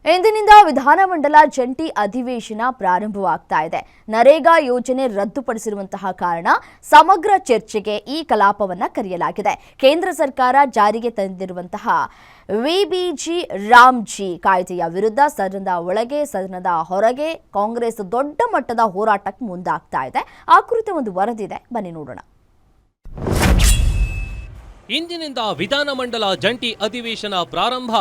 ಇಂದಿನಿಂದ ವಿಧಾನಮಂಡಲ ಜಂಟಿ ಅಧಿವೇಶನ ಪ್ರಾರಂಭವಾಗ್ತಾ ಇದೆ. ನರೇಗಾ ಯೋಜನೆ ರದ್ದುಪಡಿಸಿರುವಂತಹ ಕಾರಣ ಸಮಗ್ರ ಚರ್ಚೆಗೆ ಈ ಕಲಾಪವನ್ನ ಕರೆಯಲಾಗಿದೆ. ಕೇಂದ್ರ ಸರ್ಕಾರ ಜಾರಿಗೆ ತಂದಿರುವಂತಹ ವಿಬಿಜಿ ರಾಮ್ಜಿ ಕಾಯ್ದೆಯ ವಿರುದ್ಧ ಸದನದ ಒಳಗೆ ಸದನದ ಹೊರಗೆ ಕಾಂಗ್ರೆಸ್ ದೊಡ್ಡ ಮಟ್ಟದ ಹೋರಾಟಕ್ಕೆ ಮುಂದಾಗ್ತಾ ಇದೆ. ಆ ಕುರಿತು ಒಂದು ವರದಿ ಇದೆ, ಬನ್ನಿ ನೋಡೋಣ. ಇಂದಿನಿಂದ ವಿಧಾನಮಂಡಲ ಜಂಟಿ ಅಧಿವೇಶನ ಪ್ರಾರಂಭ.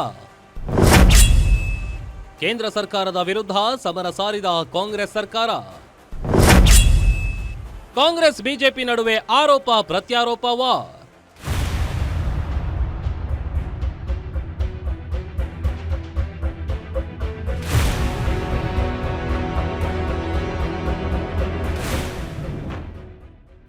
ಕೇಂದ್ರ ಸರ್ಕಾರದ ವಿರುದ್ಧ ಸಮರ ಸಾರಿದ ಕಾಂಗ್ರೆಸ್ ಸರ್ಕಾರ. ಕಾಂಗ್ರೆಸ್ ಬಿಜೆಪಿ ನಡುವೆ ಆರೋಪ ಪ್ರತ್ಯಾರೋಪ ವಾರ್.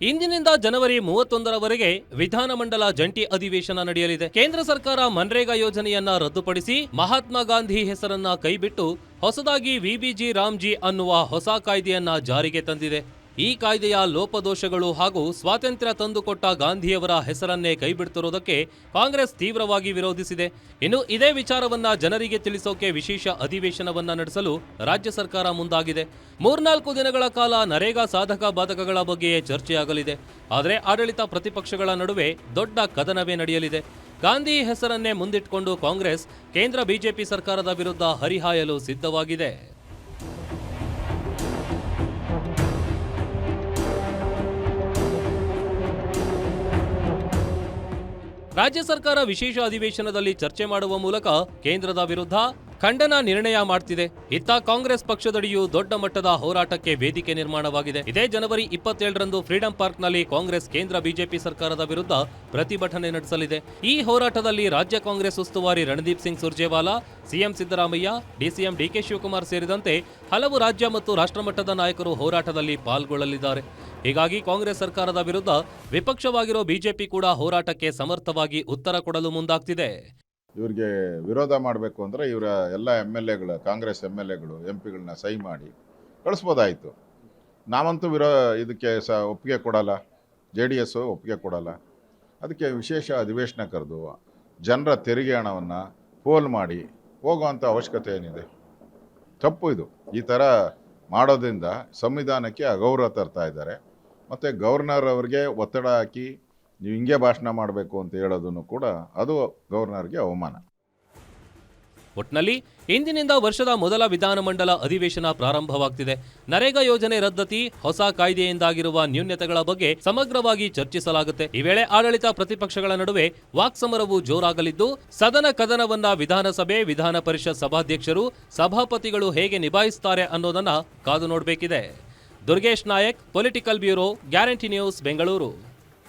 ಇಂದಿನಿಂದ ಜನವರಿ 31ರವರೆಗೆ ವಿಧಾನಮಂಡಲ ಜಂಟಿ ಅಧಿವೇಶನ ನಡೆಯಲಿದೆ. ಕೇಂದ್ರ ಸರ್ಕಾರ ಮನ್ರೇಗಾ ಯೋಜನೆಯನ್ನ ರದ್ದುಪಡಿಸಿ ಮಹಾತ್ಮ ಗಾಂಧಿ ಹೆಸರನ್ನ ಕೈಬಿಟ್ಟು ಹೊಸದಾಗಿ ವಿಬಿಜಿ ರಾಮ್ಜಿ ಅನ್ನುವ ಹೊಸ ಕಾಯ್ದೆಯನ್ನ ಜಾರಿಗೆ ತಂದಿದೆ. ಈ ಕಾಯ್ದೆಯ ಲೋಪದೋಷಗಳು ಹಾಗೂ ಸ್ವಾತಂತ್ರ್ಯ ತಂದುಕೊಟ್ಟ ಗಾಂಧಿಯವರ ಹೆಸರನ್ನೇ ಕೈಬಿಡ್ತಿರೋದಕ್ಕೆ ಕಾಂಗ್ರೆಸ್ ತೀವ್ರವಾಗಿ ವಿರೋಧಿಸಿದೆ. ಇನ್ನು ಇದೇ ವಿಚಾರವನ್ನ ಜನರಿಗೆ ತಿಳಿಸೋಕೆ ವಿಶೇಷ ಅಧಿವೇಶನವನ್ನ ನಡೆಸಲು ರಾಜ್ಯ ಸರ್ಕಾರ ಮುಂದಾಗಿದೆ. 3-4 ದಿನಗಳ ಕಾಲ ನರೇಗಾ ಸಾಧಕ ಬಾಧಕಗಳ ಬಗ್ಗೆಯೇ ಚರ್ಚೆಯಾಗಲಿದೆ. ಆದರೆ ಆಡಳಿತ ಪ್ರತಿಪಕ್ಷಗಳ ನಡುವೆ ದೊಡ್ಡ ಕದನವೇ ನಡೆಯಲಿದೆ. ಗಾಂಧಿ ಹೆಸರನ್ನೇ ಮುಂದಿಟ್ಟುಕೊಂಡು ಕಾಂಗ್ರೆಸ್ ಕೇಂದ್ರ ಬಿಜೆಪಿ ಸರ್ಕಾರದ ವಿರುದ್ಧ ಹರಿಹಾಯಲು ಸಿದ್ಧವಾಗಿದೆ. ರಾಜ್ಯ ಸರ್ಕಾರ ವಿಶೇಷ ಅಧಿವೇಶನದಲ್ಲಿ ಚರ್ಚೆ ಮಾಡುವ ಮೂಲಕ ಕೇಂದ್ರದ ವಿರುದ್ಧ ಖಂಡನ ನಿರ್ಣಯ ಮಾಡ್ತಿದೆ. ಇತ್ತ ಕಾಂಗ್ರೆಸ್ ಪಕ್ಷದಡಿಯೂ ದೊಡ್ಡ ಮಟ್ಟದ ಹೋರಾಟಕ್ಕೆ ವೇದಿಕೆ ನಿರ್ಮಾಣವಾಗಿದೆ. ಇದೇ ಜನವರಿ 27ರಂದು ಫ್ರೀಡಂ ಪಾರ್ಕ್ನಲ್ಲಿ ಕಾಂಗ್ರೆಸ್ ಕೇಂದ್ರ ಬಿಜೆಪಿ ಸರ್ಕಾರದ ವಿರುದ್ಧ ಪ್ರತಿಭಟನೆ ನಡೆಸಲಿದೆ. ಈ ಹೋರಾಟದಲ್ಲಿ ರಾಜ್ಯ ಕಾಂಗ್ರೆಸ್ ಉಸ್ತುವಾರಿ ರಣದೀಪ್ ಸಿಂಗ್ ಸುರ್ಜೇವಾಲಾ, ಸಿಎಂ ಸಿದ್ದರಾಮಯ್ಯ, ಡಿಸಿಎಂ ಡಿಕೆ ಶಿವಕುಮಾರ್ ಸೇರಿದಂತೆ ಹಲವು ರಾಜ್ಯ ಮತ್ತು ರಾಷ್ಟ್ರಮಟ್ಟದ ನಾಯಕರು ಹೋರಾಟದಲ್ಲಿ ಪಾಲ್ಗೊಳ್ಳಲಿದ್ದಾರೆ. ಹೀಗಾಗಿ ಕಾಂಗ್ರೆಸ್ ಸರ್ಕಾರದ ವಿರುದ್ಧ ವಿಪಕ್ಷವಾಗಿರೋ ಬಿಜೆಪಿ ಕೂಡ ಹೋರಾಟಕ್ಕೆ ಸಮರ್ಥವಾಗಿ ಉತ್ತರ ಕೊಡಲು ಮುಂದಾಗ್ತಿದೆ. ಇವ್ರಿಗೆ ವಿರೋಧ ಮಾಡಬೇಕು ಅಂದರೆ ಇವರ ಎಲ್ಲ MLAಗಳು, ಕಾಂಗ್ರೆಸ್ MLAಗಳು, MP ಗಳನ್ನ ಸಹಿ ಮಾಡಿ ಕಳಿಸ್ಬೋದಾಯಿತು. ನಾವಂತೂ ಇದಕ್ಕೆ ಒಪ್ಪಿಗೆ ಕೊಡಲ್ಲ, JDS ಒಪ್ಪಿಗೆ ಕೊಡಲ್ಲ. ಅದಕ್ಕೆ ವಿಶೇಷ ಅಧಿವೇಶನ ಕರೆದು ಜನರ ತೆರಿಗೆ ಹಣವನ್ನು ಪೋಲ್ ಮಾಡಿ ಹೋಗುವಂಥ ಅವಶ್ಯಕತೆ ಏನಿದೆ? ತಪ್ಪು ಇದು. ಈ ಥರ ಮಾಡೋದ್ರಿಂದ ಸಂವಿಧಾನಕ್ಕೆ ಅಗೌರವ ತರ್ತಾ ಇದ್ದಾರೆ. ಮತ್ತು ಗವರ್ನರ್ ಅವರಿಗೆ ಒತ್ತಡ ಹಾಕಿ ನೀವು ಹಿಂಗೆ ಭಾಷಣ ಮಾಡಬೇಕು ಅಂತ ಹೇಳೋದನ್ನು ಕೂಡ ಅದು ಗವರ್ನರ್ಗೆ ಅವಮಾನ. ಒಟ್ನಲ್ಲಿ ಇಂದಿನಿಂದ ವರ್ಷದ ಮೊದಲ ವಿಧಾನಮಂಡಲ ಅಧಿವೇಶನ ಪ್ರಾರಂಭವಾಗ್ತಿದೆ. ನರೇಗಾ ಯೋಜನೆ ರದ್ದತಿ, ಹೊಸ ಕಾಯ್ದೆಯಿಂದಾಗಿರುವ ನ್ಯೂನ್ಯತೆಗಳ ಬಗ್ಗೆ ಸಮಗ್ರವಾಗಿ ಚರ್ಚಿಸಲಾಗುತ್ತೆ. ಈ ವೇಳೆ ಆಡಳಿತ ಪ್ರತಿಪಕ್ಷಗಳ ನಡುವೆ ವಾಕ್ಸಮರವು ಜೋರಾಗಲಿದ್ದು, ಸದನ ಕದನವನ್ನ ವಿಧಾನಸಭೆ, ವಿಧಾನ ಪರಿಷತ್ ಸಭಾಧ್ಯಕ್ಷರು, ಸಭಾಪತಿಗಳು ಹೇಗೆ ನಿಭಾಯಿಸುತ್ತಾರೆ ಅನ್ನೋದನ್ನ ಕಾದು ನೋಡಬೇಕಿದೆ. Durgesh Nayak, political bureau, guarantee news, Bengaluru.